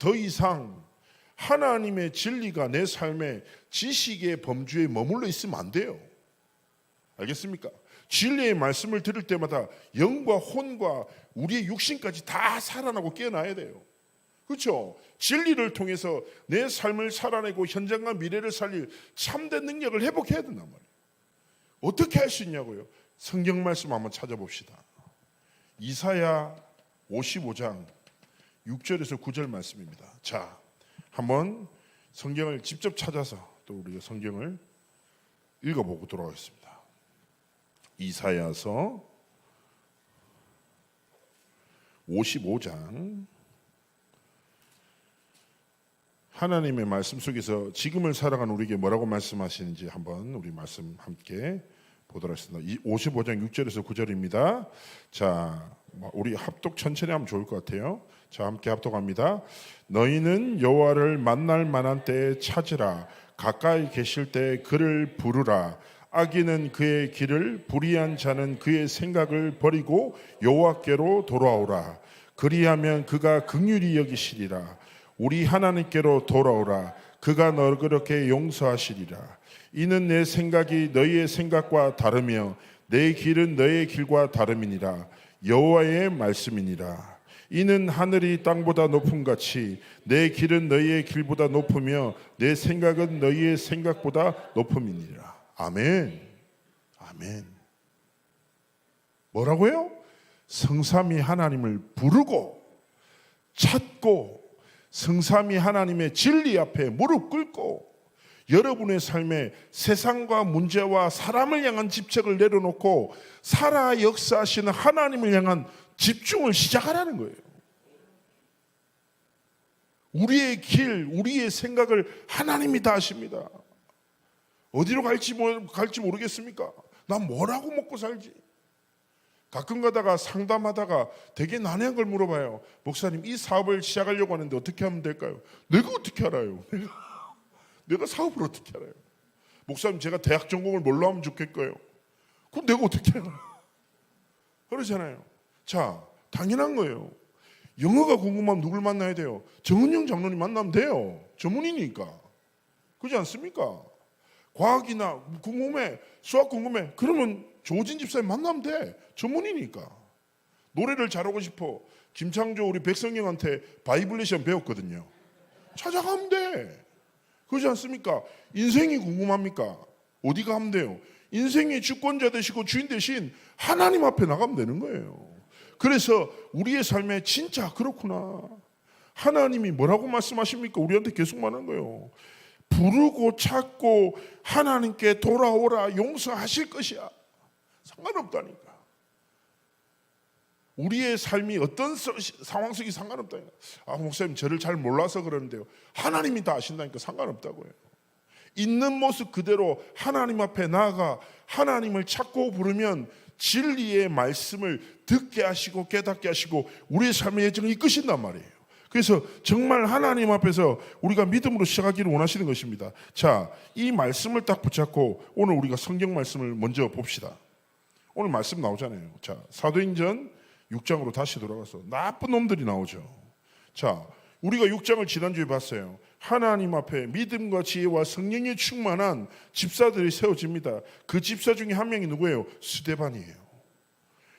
더 이상 하나님의 진리가 내 삶의 지식의 범주에 머물러 있으면 안 돼요. 알겠습니까? 진리의 말씀을 들을 때마다 영과 혼과 우리의 육신까지 다 살아나고 깨어나야 돼요. 그렇죠? 진리를 통해서 내 삶을 살아내고 현장과 미래를 살릴 참된 능력을 회복해야 된단 말이에요. 어떻게 할 수 있냐고요? 성경 말씀 한번 찾아봅시다. 이사야 55장 6절에서 9절 말씀입니다. 자, 한번 성경을 직접 찾아서 또 우리가 성경을 읽어보고 돌아가겠습니다. 이사야서 55장 하나님의 말씀 속에서 지금을 살아가는 우리에게 뭐라고 말씀하시는지 한번 우리 말씀 함께 보도록 하겠습니다. 55장 6절에서 9절입니다. 자, 우리 합독 천천히 하면 좋을 것 같아요. 자, 함께 합독합니다. 너희는 여호와를 만날 만한 때에 찾으라. 가까이 계실 때 그를 부르라. 악인은 그의 길을, 불의한 자는 그의 생각을 버리고 여호와께로 돌아오라. 그리하면 그가 긍휼히 여기시리라. 우리 하나님께로 돌아오라. 그가 너그럽게 용서하시리라. 이는 내 생각이 너희의 생각과 다르며 내 길은 너희의 길과 다름이니라. 여호와의 말씀이니라. 이는 하늘이 땅보다 높음 같이 내 길은 너희의 길보다 높으며 내 생각은 너희의 생각보다 높음이니라. 아멘. 아멘. 뭐라고요? 성삼위 하나님을 부르고 찾고 성삼위 하나님의 진리 앞에 무릎 꿇고 여러분의 삶에 세상과 문제와 사람을 향한 집착을 내려놓고 살아 역사하시는 하나님을 향한 집중을 시작하라는 거예요. 우리의 길, 우리의 생각을 하나님이 다 아십니다. 어디로 갈지 모르겠습니까? 난 뭐라고 먹고 살지? 가끔 가다가 상담하다가 되게 난해한 걸 물어봐요. 목사님, 이 사업을 시작하려고 하는데 어떻게 하면 될까요? 내가 어떻게 알아요? 내가 사업을 어떻게 알아요? 목사님, 제가 대학 전공을 뭘로 하면 좋겠어요? 그럼 내가 어떻게 알아? 그러잖아요. 자, 당연한 거예요. 영어가 궁금하면 누굴 만나야 돼요? 정은영 장로님 만나면 돼요. 전문이니까. 그렇지 않습니까? 과학이나 궁금해, 수학 궁금해, 그러면 조진 집사님 만나면 돼. 전문이니까. 노래를 잘하고 싶어. 김창조 우리 백성경한테 바이블레이션 배웠거든요. 찾아가면 돼. 그렇지 않습니까? 인생이 궁금합니까? 어디 가면 돼요? 인생의 주권자 되시고 주인 되신 하나님 앞에 나가면 되는 거예요. 그래서 우리의 삶에 진짜 그렇구나. 하나님이 뭐라고 말씀하십니까? 우리한테 계속 말하는 거예요. 부르고 찾고 하나님께 돌아오라. 용서하실 것이야. 상관없다니까. 우리의 삶이 어떤 상황 속이 상관없다니까. 아, 목사님 저를 잘 몰라서 그러는데요. 하나님이 다 아신다니까 상관없다고요. 있는 모습 그대로 하나님 앞에 나아가 하나님을 찾고 부르면 진리의 말씀을 듣게 하시고 깨닫게 하시고 우리의 삶의 예정을 이끄신단 말이에요. 그래서 정말 하나님 앞에서 우리가 믿음으로 시작하기를 원하시는 것입니다. 자, 이 말씀을 딱 붙잡고 오늘 우리가 성경 말씀을 먼저 봅시다. 오늘 말씀 나오잖아요. 자, 사도행전 6장으로 다시 돌아가서 나쁜 놈들이 나오죠. 자, 우리가 6장을 지난주에 봤어요. 하나님 앞에 믿음과 지혜와 성령에 충만한 집사들이 세워집니다. 그 집사 중에 한 명이 누구예요? 스데반이에요.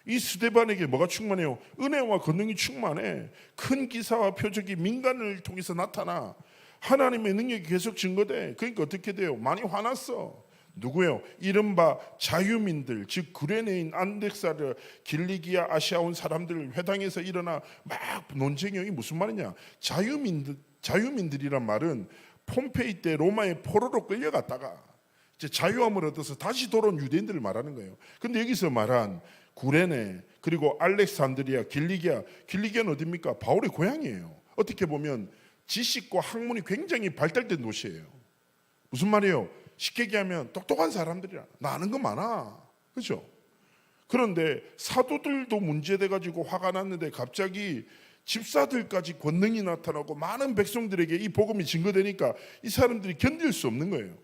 이 스데반에게 뭐가 충만해요? 은혜와 권능이 충만해. 큰 기사와 표적이 민간을 통해서 나타나. 하나님의 능력이 계속 증거돼. 그러니까 어떻게 돼요? 많이 화났어. 누구예요? 이른바 자유민들, 즉 구레네인, 안덱사르, 길리기아, 아시아 온 사람들 회당에서 일어나 막 논쟁이 무슨 말이냐? 자유민들이란 말은 폼페이 때 로마의 포로로 끌려갔다가 이제 자유함을 얻어서 다시 돌아온 유대인들을 말하는 거예요. 근데 여기서 말한 구레네 그리고 알렉산드리아, 길리기아는 어디입니까? 바울의 고향이에요. 어떻게 보면 지식과 학문이 굉장히 발달된 도시예요. 무슨 말이에요? 쉽게 얘기하면 똑똑한 사람들이라. 나 아는 거 많아. 그렇죠? 그런데 사도들도 문제돼가지고 화가 났는데 갑자기 집사들까지 권능이 나타나고 많은 백성들에게 이 복음이 증거되니까 이 사람들이 견딜 수 없는 거예요.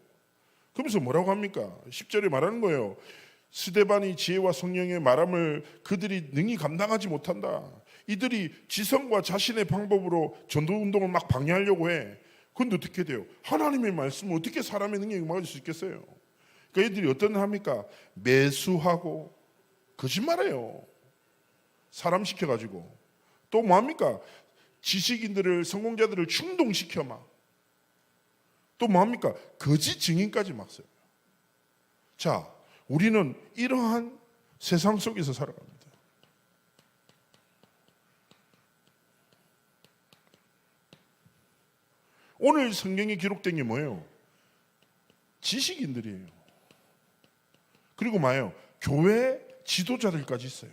그러면서 뭐라고 합니까? 10절에 말하는 거예요. 스데반이 지혜와 성령의 말함을 그들이 능히 감당하지 못한다. 이들이 지성과 자신의 방법으로 전도운동을 막 방해하려고 해. 그런데 어떻게 돼요? 하나님의 말씀을 어떻게 사람의 능력이 막을 수 있겠어요? 그러니까 이들이 어떤 합니까? 매수하고 거짓말해요. 사람 시켜가지고. 또 뭐합니까? 지식인들을, 성공자들을 충동시켜 막. 또 뭐합니까? 거짓 증인까지 막 써요. 자, 우리는 이러한 세상 속에서 살아갑니다. 오늘 성경에 기록된 게 뭐예요? 지식인들이에요. 그리고 뭐예요? 교회 지도자들까지 있어요.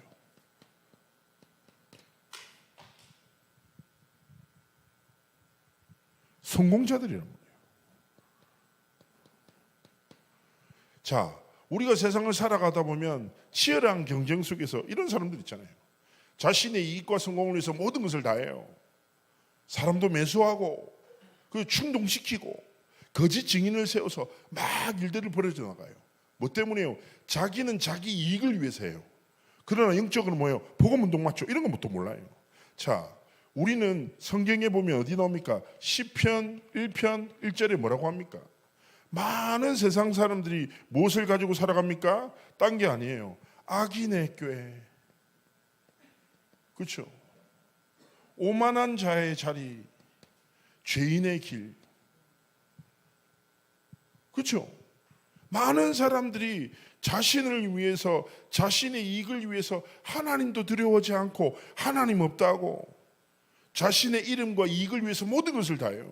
성공자들이란 말이에요. 자, 우리가 세상을 살아가다 보면 치열한 경쟁 속에서 이런 사람들 있잖아요. 자신의 이익과 성공을 위해서 모든 것을 다해요. 사람도 매수하고 그 충동시키고 거짓 증인을 세워서 막 일들을 벌여져 나가요. 뭐 때문에요? 자기는 자기 이익을 위해서 해요. 그러나 영적으로 뭐예요? 복음운동 맞죠? 이런 건 또 몰라요. 자, 우리는 성경에 보면 어디 나옵니까? 시편 1편 1절에 뭐라고 합니까? 많은 세상 사람들이 무엇을 가지고 살아갑니까? 딴 게 아니에요. 악인의 꾀. 그렇죠? 오만한 자의 자리, 죄인의 길. 그렇죠? 많은 사람들이 자신을 위해서, 자신의 이익을 위해서 하나님도 두려워하지 않고 하나님 없다고 자신의 이름과 이익을 위해서 모든 것을 다해요.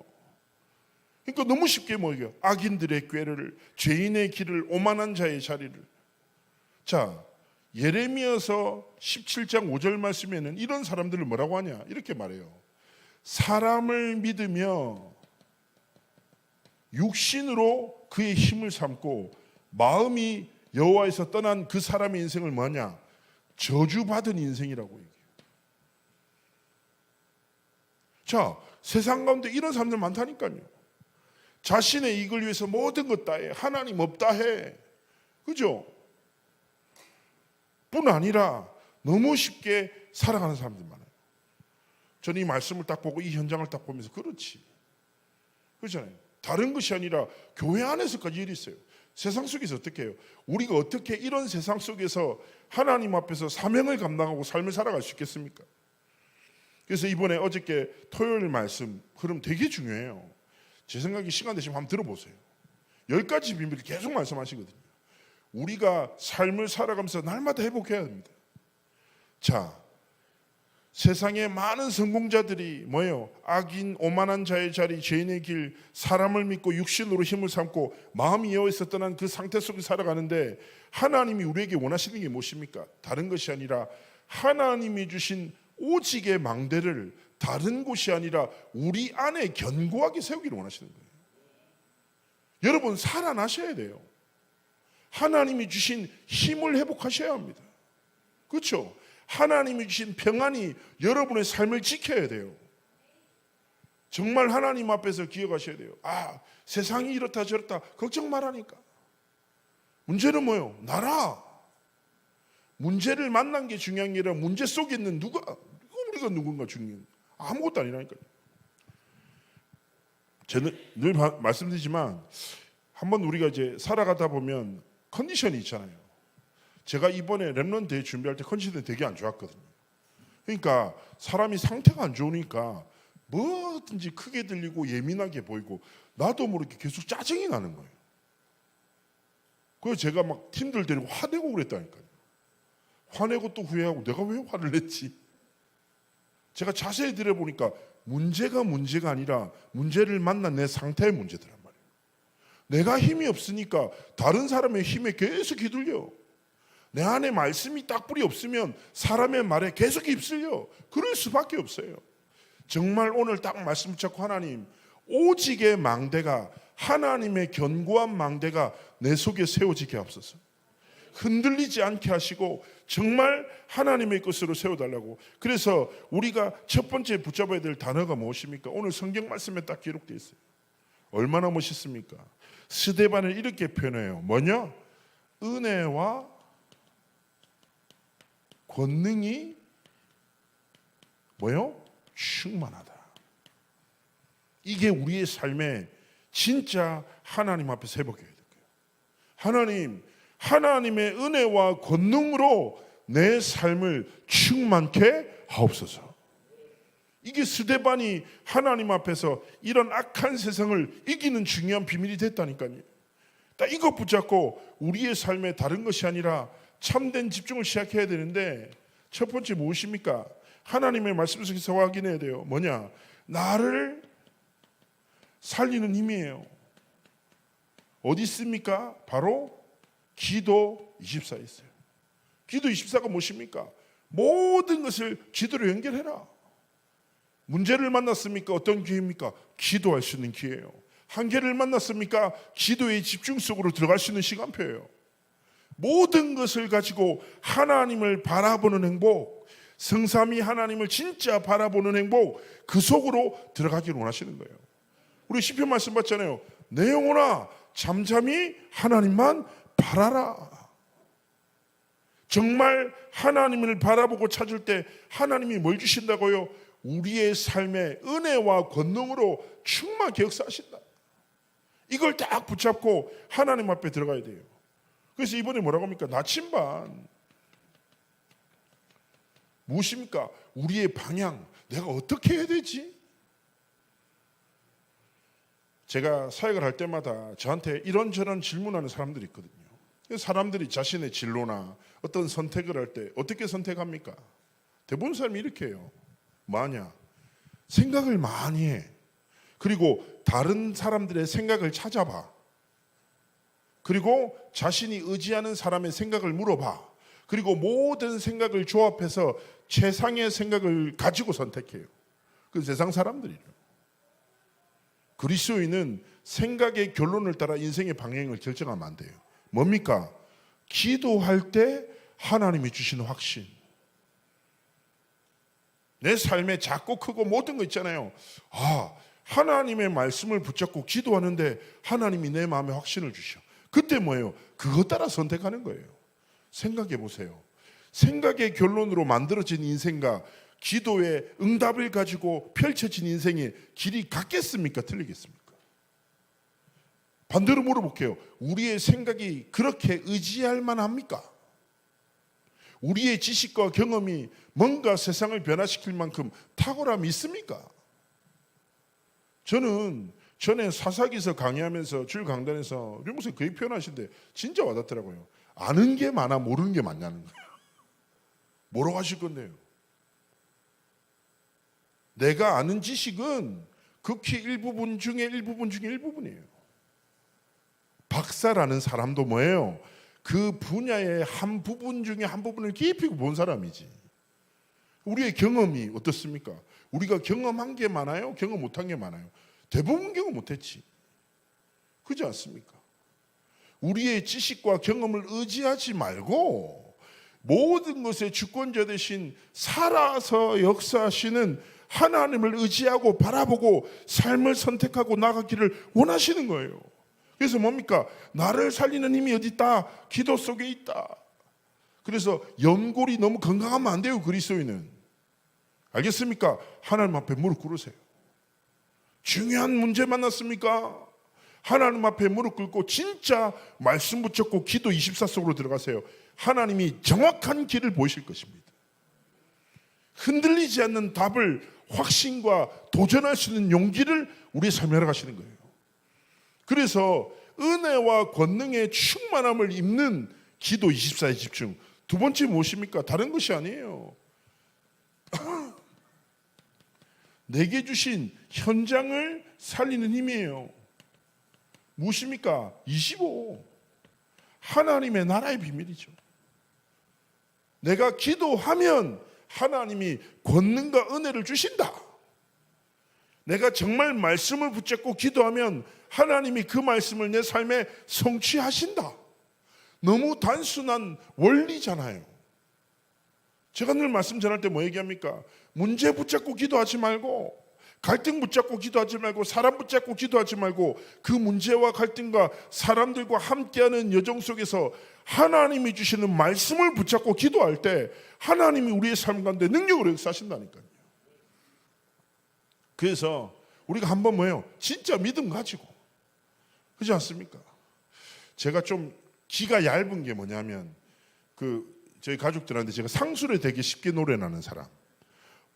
그러니까 너무 쉽게 먹여. 악인들의 꾀를, 죄인의 길을, 오만한 자의 자리를. 자, 예레미야서 17장 5절 말씀에는 이런 사람들을 뭐라고 하냐? 이렇게 말해요. 사람을 믿으며 육신으로 그의 힘을 삼고 마음이 여호와에서 떠난 그 사람의 인생을 뭐냐? 저주받은 인생이라고 얘기해요. 자, 세상 가운데 이런 사람들 많다니까요. 자신의 이익을 위해서 모든 것 다 해. 하나님 없다 해. 그죠? 뿐 아니라 너무 쉽게 살아가는 사람들 많아요. 저는 이 말씀을 딱 보고 이 현장을 딱 보면서 그렇지. 그렇잖아요. 다른 것이 아니라 교회 안에서까지 일이 있어요. 세상 속에서 어떻게 해요? 우리가 어떻게 이런 세상 속에서 하나님 앞에서 사명을 감당하고 삶을 살아갈 수 있겠습니까? 그래서 이번에 어저께 토요일 말씀 그럼 되게 중요해요. 제 생각에 시간 되시면 한번 들어보세요. 10가지 비밀을 계속 말씀하시거든요. 우리가 삶을 살아가면서 날마다 회복해야 됩니다. 자, 세상에 많은 성공자들이 뭐예요? 악인, 오만한 자의 자리, 죄인의 길, 사람을 믿고 육신으로 힘을 삼고 마음이 여호와에서 떠난 그 상태 속에 살아가는데 하나님이 우리에게 원하시는 게 무엇입니까? 다른 것이 아니라 하나님이 주신 오직의 망대를 다른 곳이 아니라 우리 안에 견고하게 세우기를 원하시는 거예요. 여러분 살아나셔야 돼요. 하나님이 주신 힘을 회복하셔야 합니다. 그렇죠? 하나님이 주신 평안이 여러분의 삶을 지켜야 돼요. 정말 하나님 앞에서 기억하셔야 돼요. 아, 세상이 이렇다 저렇다 걱정 말라니까. 문제는 뭐예요? 나라. 문제를 만난 게 중요한 게 아니라 문제 속에 있는 우리가 누군가 중요해요. 아무것도 아니라니까요. 저는 늘 말씀드리지만 한번 우리가 이제 살아가다 보면 컨디션이 있잖아요. 제가 이번에 랩런트 대회 준비할 때 컨디션이 되게 안 좋았거든요. 그러니까 사람이 상태가 안 좋으니까 뭐든지 크게 들리고 예민하게 보이고 나도 모르게 계속 짜증이 나는 거예요. 그래서 제가 막 팀들 데리고 화내고 그랬다니까요. 화내고 또 후회하고 내가 왜 화를 냈지? 제가 자세히 들어보니까 문제가 아니라 문제를 만난 내 상태의 문제더란 말이에요. 내가 힘이 없으니까 다른 사람의 힘에 계속 휘둘려. 내 안에 말씀이 딱 뿌리 없으면 사람의 말에 계속 휩쓸려. 그럴 수밖에 없어요. 정말 오늘 딱 말씀 붙잡고 하나님 오직의 망대가 하나님의 견고한 망대가 내 속에 세워지게 하옵소서. 흔들리지 않게 하시고 정말 하나님의 것으로 세워달라고. 그래서 우리가 첫 번째 붙잡아야 될 단어가 무엇입니까? 오늘 성경 말씀에 딱 기록되어 있어요. 얼마나 멋있습니까? 스데반을 이렇게 표현해요. 뭐냐? 은혜와 권능이 뭐요? 충만하다. 이게 우리의 삶에 진짜 하나님 앞에서 회복해야 될 거예요. 하나님의 은혜와 권능으로 내 삶을 충만케 하옵소서. 이게 스데반이 하나님 앞에서 이런 악한 세상을 이기는 중요한 비밀이 됐다니까요. 딱 이것 붙잡고 우리의 삶에 다른 것이 아니라 참된 집중을 시작해야 되는데, 첫 번째 무엇입니까? 하나님의 말씀 속에서 확인해야 돼요. 뭐냐? 나를 살리는 힘이에요. 어디 있습니까? 바로 기도 24에 있어요. 기도 24가 무엇입니까? 모든 것을 기도로 연결해라. 문제를 만났습니까? 어떤 기회입니까? 기도할 수 있는 기회예요. 한계를 만났습니까? 기도의 집중 속으로 들어갈 수 있는 시간표예요. 모든 것을 가지고 하나님을 바라보는 행복, 성삼위 하나님을 진짜 바라보는 행복, 그 속으로 들어가기를 원하시는 거예요. 우리 시편 말씀 봤잖아요. 내 영혼아 잠잠히 하나님만 바라라. 정말 하나님을 바라보고 찾을 때 하나님이 뭘 주신다고요? 우리의 삶에 은혜와 권능으로 충만하게 역사하신다. 이걸 딱 붙잡고 하나님 앞에 들어가야 돼요. 그래서 이번에 뭐라고 합니까? 나침반. 무엇입니까? 우리의 방향, 내가 어떻게 해야 되지? 제가 사역을 할 때마다 저한테 이런저런 질문하는 사람들이 있거든요. 사람들이 자신의 진로나 어떤 선택을 할 때 어떻게 선택합니까? 대부분 사람이 이렇게 해요. 뭐하냐? 생각을 많이 해. 그리고 다른 사람들의 생각을 찾아봐. 그리고 자신이 의지하는 사람의 생각을 물어봐. 그리고 모든 생각을 조합해서 최상의 생각을 가지고 선택해요. 그 세상 사람들이에요. 그리스도인은 생각의 결론을 따라 인생의 방향을 결정하면 안 돼요. 뭡니까? 기도할 때 하나님이 주시는 확신. 내 삶에 작고 크고 모든 거 있잖아요. 하나님의 말씀을 붙잡고 기도하는데 하나님이 내 마음에 확신을 주셔. 그때 뭐예요? 그것 따라 선택하는 거예요. 생각해 보세요. 생각의 결론으로 만들어진 인생과 기도의 응답을 가지고 펼쳐진 인생의 길이 같겠습니까? 틀리겠습니까? 반대로 물어볼게요. 우리의 생각이 그렇게 의지할 만합니까? 우리의 지식과 경험이 뭔가 세상을 변화시킬 만큼 탁월함이 있습니까? 저는 전에 사사기서 강의하면서 주일 강단에서 우리 목사님 거의 표현하신데 진짜 와닿더라고요. 아는 게 많아 모르는 게 많냐는 거예요. 뭐라고 하실 건데요? 내가 아는 지식은 극히 일부분 중에 일부분이에요. 박사라는 사람도 뭐예요? 그 분야의 한 부분 중에 한 부분을 깊이 본 사람이지. 우리의 경험이 어떻습니까? 우리가 경험한 게 많아요? 경험 못한 게 많아요? 대부분 경험 못했지. 그렇지 않습니까? 우리의 지식과 경험을 의지하지 말고 모든 것의 주권자 되신 살아서 역사하시는 하나님을 의지하고 바라보고 삶을 선택하고 나가기를 원하시는 거예요. 그래서 뭡니까? 나를 살리는 힘이 어디 있다? 기도 속에 있다. 그래서 연골이 너무 건강하면 안 돼요. 그리스도인은. 알겠습니까? 하나님 앞에 무릎 꿇으세요. 중요한 문제 만났습니까? 하나님 앞에 무릎 꿇고 진짜 말씀 붙잡고 기도 24 속으로 들어가세요. 하나님이 정확한 길을 보이실 것입니다. 흔들리지 않는 답을 확신과 도전할 수 있는 용기를 우리의 삶에 알아가시는 거예요. 그래서 은혜와 권능의 충만함을 입는 기도 24에 집중. 두 번째 무엇입니까? 다른 것이 아니에요. 내게 주신 현장을 살리는 힘이에요. 무엇입니까? 25. 하나님의 나라의 비밀이죠. 내가 기도하면 하나님이 권능과 은혜를 주신다. 내가 정말 말씀을 붙잡고 기도하면 하나님이 그 말씀을 내 삶에 성취하신다. 너무 단순한 원리잖아요. 제가 늘 말씀 전할 때 뭐 얘기합니까? 문제 붙잡고 기도하지 말고, 갈등 붙잡고 기도하지 말고, 사람 붙잡고 기도하지 말고, 그 문제와 갈등과 사람들과 함께하는 여정 속에서 하나님이 주시는 말씀을 붙잡고 기도할 때 하나님이 우리의 삶 가운데 능력으로 역사하신다니까요. 그래서 우리가 한번 뭐예요? 진짜 믿음 가지고, 그렇지 않습니까? 제가 좀 기가 얇은 게 뭐냐면 저희 가족들한테 제가 상술에 되게 쉽게 노래나는 사람,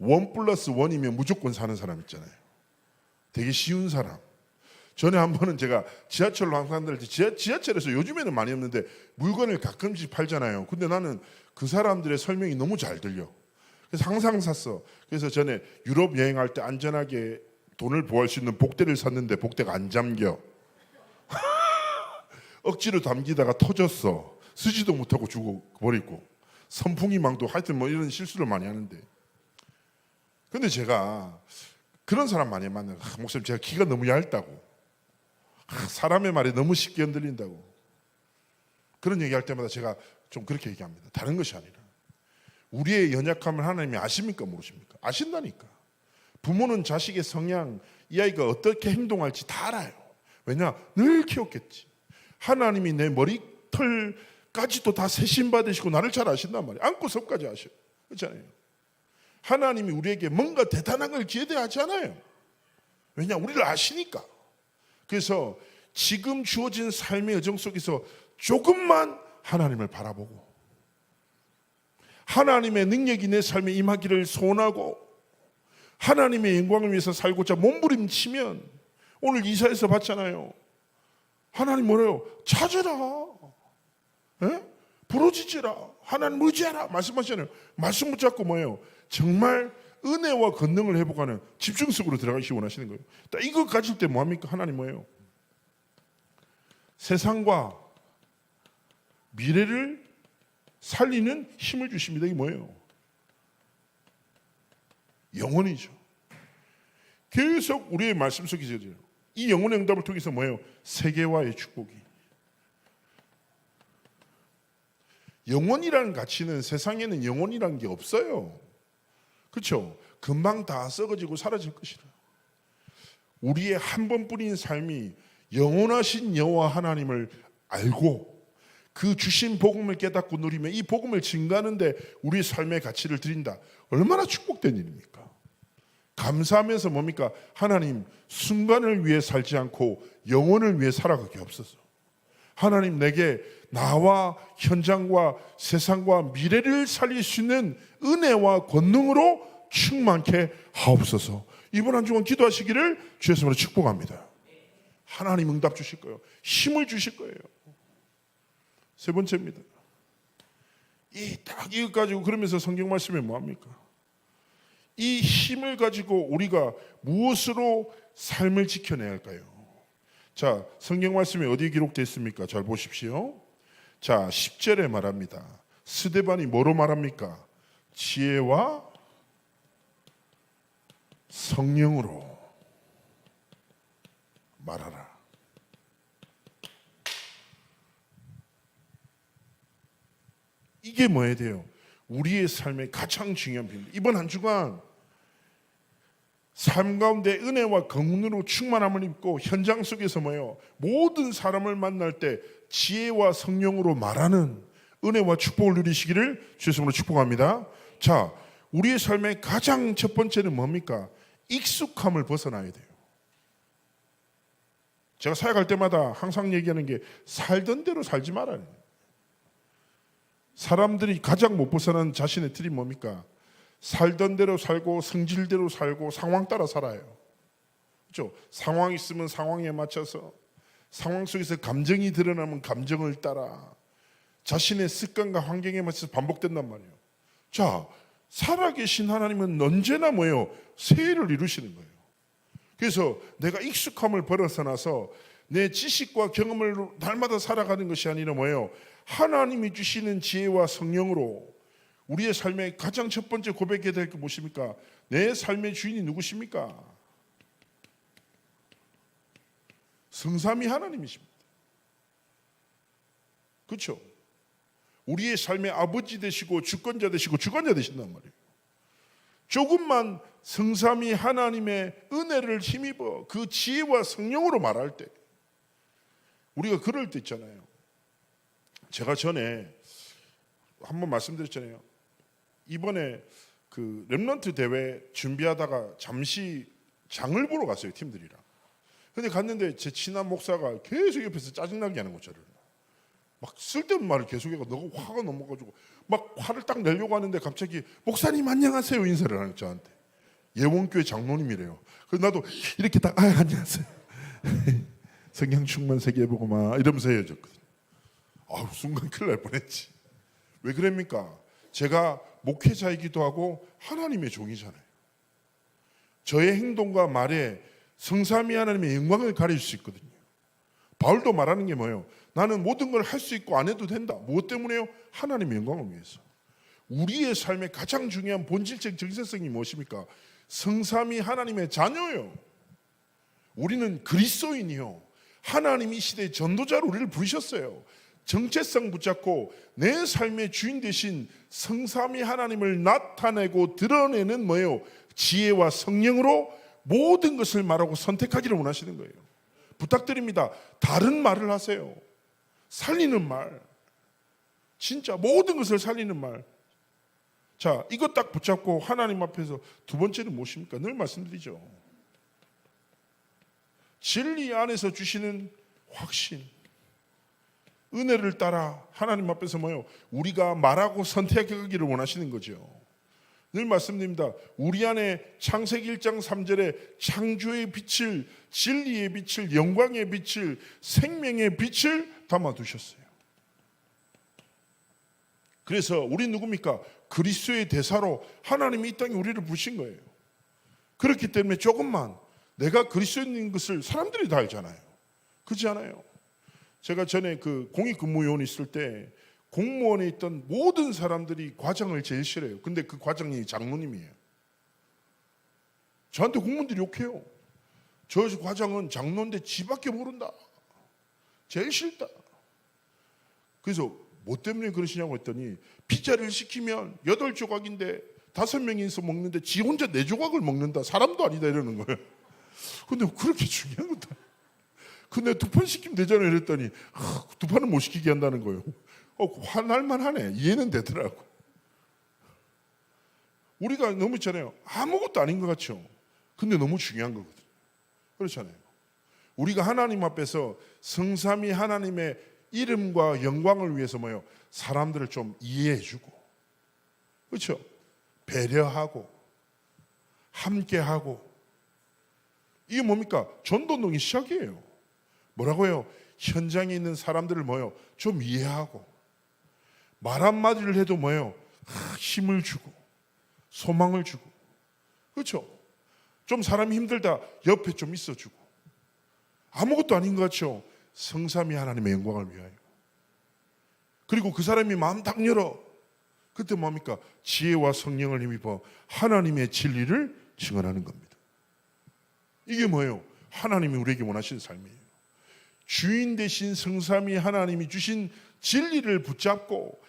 1+1이면 무조건 사는 사람 있잖아요. 되게 쉬운 사람. 전에 한 번은 제가 지하철로 항상 다닐 때 지하철에서 요즘에는 많이 없는데 물건을 가끔씩 팔잖아요. 근데 나는 그 사람들의 설명이 너무 잘 들려. 그래서 항상 샀어. 그래서 전에 유럽 여행할 때 안전하게 돈을 보호할 수 있는 복대를 샀는데 복대가 안 잠겨. 억지로 담기다가 터졌어. 쓰지도 못하고 주고 버리고. 선풍기 망도 하여튼 뭐 이런 실수를 많이 하는데. 근데 제가 그런 사람 많이 만나요. 목사님 제가 기가 너무 얇다고. 사람의 말에 너무 쉽게 흔들린다고. 그런 얘기할 때마다 제가 좀 그렇게 얘기합니다. 다른 것이 아니라 우리의 연약함을 하나님이 아십니까 모르십니까? 아신다니까. 부모는 자식의 성향, 이 아이가 어떻게 행동할지 다 알아요. 왜냐? 늘 키웠겠지. 하나님이 내 머리털까지도 다 세심 받으시고 나를 잘 아신단 말이에요. 안고 섭까지 아셔요. 그렇잖아요. 하나님이 우리에게 뭔가 대단한 걸 기대하지 않아요. 왜냐? 우리를 아시니까. 그래서 지금 주어진 삶의 여정 속에서 조금만 하나님을 바라보고 하나님의 능력이 내 삶에 임하기를 소원하고 하나님의 영광을 위해서 살고자 몸부림치면 오늘 이사에서 봤잖아요. 하나님 뭐래요? 찾으라. 에? 부르짖으라. 하나님 의지하라. 말씀하시잖아요. 말씀 붙잡고 뭐예요? 정말 은혜와 권능을 회복하는 집중 속으로 들어가시기 원하시는 거예요. 딱 이거 가질 때 뭐합니까? 하나님 뭐예요? 세상과 미래를 살리는 힘을 주십니다. 이게 뭐예요? 영혼이죠. 계속 우리의 말씀 속에서 이 영혼의 응답을 통해서 뭐예요? 세계화의 축복이. 영혼이라는 가치는 세상에는 영혼이라는 게 없어요. 그렇죠? 금방 다 썩어지고 사라질 것이라. 우리의 한 번뿐인 삶이 영원하신 여호와 하나님을 알고 그 주신 복음을 깨닫고 누리며 이 복음을 증거하는데 우리의 삶의 가치를 드린다. 얼마나 축복된 일입니까? 감사하면서 뭡니까? 하나님 순간을 위해 살지 않고 영혼을 위해 살아가게 없어서 하나님 내게 나와 현장과 세상과 미래를 살릴 수 있는 은혜와 권능으로 충만케 하옵소서. 이번 한 주간 기도하시기를 주의 이름으로 축복합니다. 하나님 응답 주실 거예요. 힘을 주실 거예요. 세 번째입니다. 이거 가지고 그러면서 성경 말씀에 뭐합니까? 이 힘을 가지고 우리가 무엇으로 삶을 지켜내야 할까요? 자, 성경 말씀이 어디에 기록되어 있습니까? 잘 보십시오. 자, 10절에 말합니다. 스데반이 뭐로 말합니까? 지혜와 성령으로 말하라. 이게 뭐에 돼요? 우리의 삶의 가장 중요한 비밀. 이번 한 주간 삶 가운데 은혜와 권능으로 충만함을 입고 현장 속에서 뭐예요? 모든 사람을 만날 때 지혜와 성령으로 말하는 은혜와 축복을 누리시기를 주의 이름으로 축복합니다. 자, 우리의 삶의 가장 첫 번째는 뭡니까? 익숙함을 벗어나야 돼요. 제가 사역할 때마다 항상 얘기하는 게 살던 대로 살지 말아요. 사람들이 가장 못 벗어나는 자신의 틀이 뭡니까? 살던 대로 살고 성질대로 살고 상황 따라 살아요. 그렇죠? 상황이 있으면 상황에 맞춰서 상황 속에서 감정이 드러나면 감정을 따라 자신의 습관과 환경에 맞춰서 반복된단 말이에요. 자, 살아계신 하나님은 언제나 뭐예요? 세일을 이루시는 거예요. 그래서 내가 익숙함을 벗어나서 내 지식과 경험을 날마다 살아가는 것이 아니라 뭐예요? 하나님이 주시는 지혜와 성령으로 우리의 삶의 가장 첫 번째 고백해야 될 게 무엇입니까? 내 삶의 주인이 누구십니까? 성삼위 하나님이십니다. 그렇죠? 우리의 삶의 아버지 되시고 주권자 되시고 주관자 되신단 말이에요. 조금만 성삼위 하나님의 은혜를 힘입어 그 지혜와 성령으로 말할 때 우리가 그럴 때 있잖아요. 제가 전에 한번 말씀드렸잖아요. 이번에 그 렘넌트 대회 준비하다가 잠시 장을 보러 갔어요, 팀들이랑. 근데 갔는데 제 친한 목사가 계속 옆에서 짜증나게 하는 거저를 막 쓸데없는 말을 계속해서 너무 화가 넘어가지고 막 화를 딱 내려고 하는데 갑자기 목사님 안녕하세요 인사를 하는 저한테. 예원교회 장로님이래요. 그래서 나도 이렇게 딱 안녕하세요. 성경 충만 세계보고 막 이러면서 헤어졌거든요. 아우 순간 큰일 날 뻔했지. 왜 그럽니까? 제가 목회자이기도 하고 하나님의 종이잖아요. 저의 행동과 말에 성삼위 하나님의 영광을 가릴 수 있거든요. 바울도 말하는 게 뭐예요? 나는 모든 걸 할 수 있고 안 해도 된다. 무엇 때문에요? 하나님의 영광을 위해서. 우리의 삶의 가장 중요한 본질적 정체성이 무엇입니까? 성삼위 하나님의 자녀예요. 우리는 그리스도인이요. 하나님이 시대의 전도자로 우리를 부르셨어요. 정체성 붙잡고 내 삶의 주인 되신 성삼위 하나님을 나타내고 드러내는 뭐예요? 지혜와 성령으로 모든 것을 말하고 선택하기를 원하시는 거예요. 부탁드립니다. 다른 말을 하세요. 살리는 말. 진짜 모든 것을 살리는 말. 자, 이것 딱 붙잡고 하나님 앞에서 두 번째는 무엇입니까? 늘 말씀드리죠. 진리 안에서 주시는 확신. 은혜를 따라 하나님 앞에서 뭐요? 우리가 말하고 선택하기를 원하시는 거죠. 늘 말씀드립니다. 우리 안에 창세기 1장 3절에 창조의 빛을, 진리의 빛을, 영광의 빛을, 생명의 빛을 담아두셨어요. 그래서 우리 누굽니까? 그리스도의 대사로 하나님이 이 땅에 우리를 부르신 거예요. 그렇기 때문에 조금만 내가 그리스도인인 것을 사람들이 다 알잖아요. 그렇지 않아요? 제가 전에 그 공익근무요원 있을 때 공무원에 있던 모든 사람들이 과장을 제일 싫어해요. 근데 그 과장이 장로님이에요. 저한테 공무원들이 욕해요. 저 과장은 장로인데 지밖에 모른다. 제일 싫다. 그래서 뭐 때문에 그러시냐고 했더니 피자를 시키면 8조각인데 5명이서 먹는데 지 혼자 4조각을 먹는다. 사람도 아니다 이러는 거예요. 근데 그렇게 중요한 거다. 근데 2판 시키면 되잖아요 이랬더니 2판은 못 시키게 한다는 거예요. 화날만 하네. 이해는 되더라고. 우리가 너무 있잖아요. 아무것도 아닌 것 같죠. 근데 너무 중요한 거거든요. 그렇잖아요. 우리가 하나님 앞에서 성삼위 하나님의 이름과 영광을 위해서 뭐요? 사람들을 좀 이해해주고, 그렇죠? 배려하고, 함께하고. 이게 뭡니까? 전도운동이 시작이에요. 뭐라고요? 현장에 있는 사람들을 뭐요? 좀 이해하고, 말 한마디를 해도 뭐예요? 힘을 주고 소망을 주고, 그렇죠? 좀 사람이 힘들다 옆에 좀 있어주고. 아무것도 아닌 것 같죠? 성삼위 하나님의 영광을 위하여. 그리고 그 사람이 마음 딱 열어. 그때 뭡니까? 지혜와 성령을 힘입어 하나님의 진리를 증언하는 겁니다. 이게 뭐예요? 하나님이 우리에게 원하시는 삶이에요. 주인 되신 성삼위 하나님이 주신 진리를 붙잡고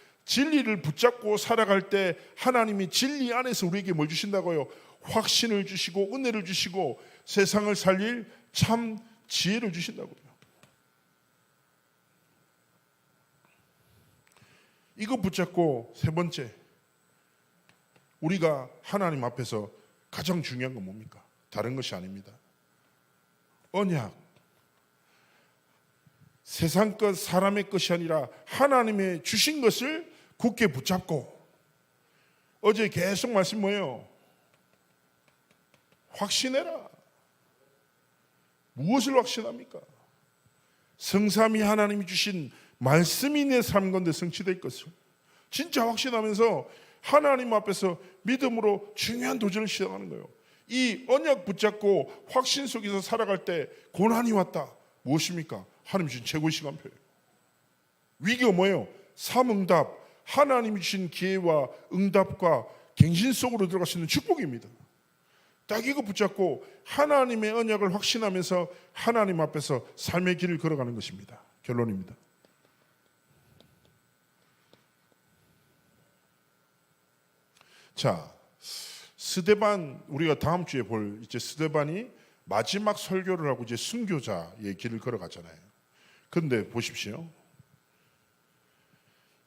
살아갈 때 하나님이 진리 안에서 우리에게 뭘 주신다고요? 확신을 주시고 은혜를 주시고 세상을 살릴 참 지혜를 주신다고요. 이거 붙잡고 세 번째, 우리가 하나님 앞에서 가장 중요한 건 뭡니까? 다른 것이 아닙니다. 언약. 세상 것, 사람의 것이 아니라 하나님의 주신 것을 굳게 붙잡고. 어제 계속 말씀 뭐예요? 확신해라. 무엇을 확신합니까? 성삼위 하나님이 주신 말씀이 내 삶 가운데 성취될 것을 진짜 확신하면서 하나님 앞에서 믿음으로 중요한 도전을 시작하는 거예요. 이 언약 붙잡고 확신 속에서 살아갈 때 고난이 왔다. 무엇입니까? 하나님 주신 최고의 시간표예요. 위기가 뭐예요? 삼응답. 하나님이 주신 기회와 응답과 갱신 속으로 들어갈 수 있는 축복입니다. 딱 이거 붙잡고 하나님의 언약을 확신하면서 하나님 앞에서 삶의 길을 걸어가는 것입니다. 결론입니다. 자, 스데반, 우리가 다음 주에 볼 이제 스데반이 마지막 설교를 하고 이제 순교자의 길을 걸어가잖아요. 그런데 보십시오.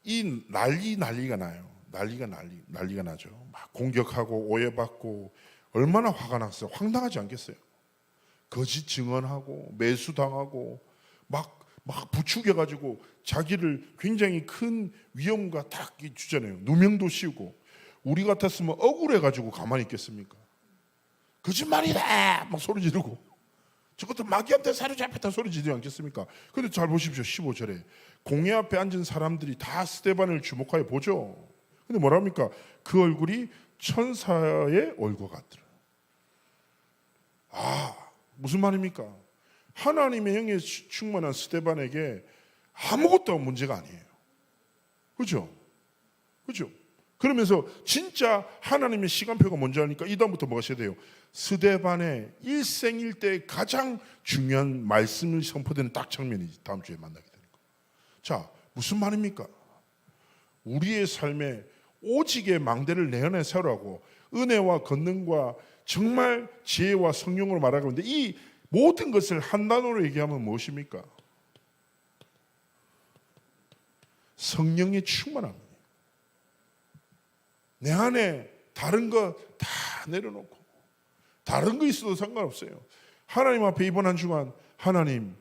이 난리가 나요. 난리가 나죠. 막 공격하고 오해받고 얼마나 화가 났어요. 황당하지 않겠어요? 거짓 증언하고 매수당하고 막 부추겨가지고 자기를 굉장히 큰 위험과 딱 주잖아요. 누명도 씌우고. 우리 같았으면 억울해가지고 가만히 있겠습니까? 거짓말이다 막 소리 지르고, 저것도 마귀한테 사로잡혔다 소리 지르지 않겠습니까? 근데 잘 보십시오. 15절에 공회 앞에 앉은 사람들이 다 스데반을 주목하여 보죠. 근데 뭐랍니까? 그 얼굴이 천사의 얼굴 같더라. 무슨 말입니까? 하나님의 영에 충만한 스데반에게 아무것도 문제가 아니에요. 그죠? 그죠? 그러면서 진짜 하나님의 시간표가 뭔지 아니까 이 다음부터 뭐가 있어야 돼요? 스데반의 일생일대의 가장 중요한 말씀을 선포되는 딱 장면이 다음 주에 만나게 되는 거예요. 자, 무슨 말입니까? 우리의 삶에 오직의 망대를 내 안에 세우라고 은혜와 권능과 정말 지혜와 성령으로 말하고 있는데, 이 모든 것을 한 단어로 얘기하면 무엇입니까? 성령의 충만함이에요. 내 안에 다른 거 다 내려놓고, 다른 거 있어도 상관없어요. 하나님 앞에 이번 한 주간, 하나님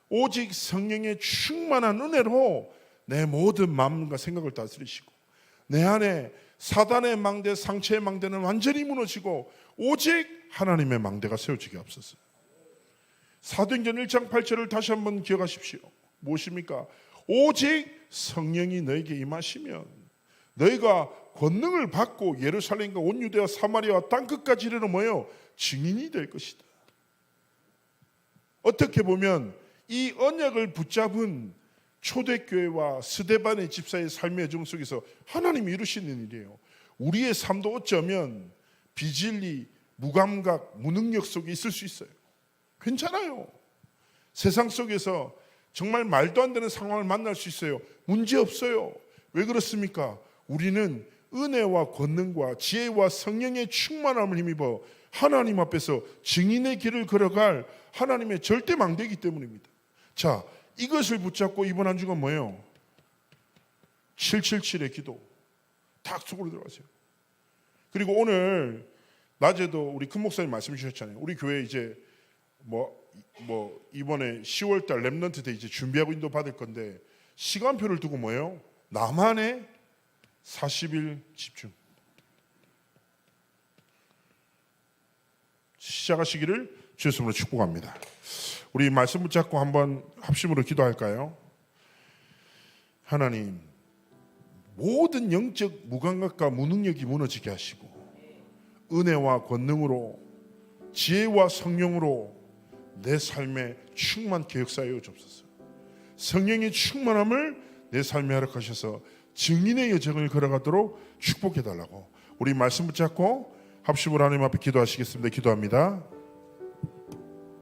오직 성령의 충만한 은혜로 내 모든 마음과 생각을 다스리시고, 내 안에 사단의 망대, 상처의 망대는 완전히 무너지고 오직 하나님의 망대가 세워지게 앞서서. 사도행전 1장 8절을 다시 한번 기억하십시오. 무엇입니까? 오직 성령이 너에게 임하시면 너희가 권능을 받고 예루살렘과 온 유대와 사마리아와 땅끝까지 이르러 모여 증인이 될 것이다. 어떻게 보면 이 언약을 붙잡은 초대교회와 스데반의 집사의 삶의 여정 속에서 하나님이 이루시는 일이에요. 우리의 삶도 어쩌면 비진리, 무감각, 무능력 속에 있을 수 있어요. 괜찮아요. 세상 속에서 정말 말도 안 되는 상황을 만날 수 있어요. 문제 없어요. 왜 그렇습니까? 우리는 은혜와 권능과 지혜와 성령의 충만함을 힘입어 하나님 앞에서 증인의 길을 걸어갈 하나님의 절대 망대이기 때문입니다. 자, 이것을 붙잡고 이번 한 주간 뭐예요? 777의 기도 딱 속으로 들어가세요. 그리고 오늘 낮에도 우리 큰 목사님 말씀 주셨잖아요. 우리 교회 이제 이번에 10월달 렘넌트 때 이제 준비하고 인도 받을 건데, 시간표를 두고 뭐예요? 나만의 40일 집중 시작하시기를 주의 이름으로 축복합니다. 우리 말씀 붙잡고 한번 합심으로 기도할까요? 하나님, 모든 영적 무감각과 무능력이 무너지게 하시고 은혜와 권능으로 지혜와 성령으로 내 삶에 충만케 역사하여 주옵소서. 성령의 충만함을 내 삶에 허락하셔서 증인의 여정을 걸어가도록 축복해달라고 우리 말씀 붙잡고 합심으로 하나님 앞에 기도하시겠습니다. 기도합니다.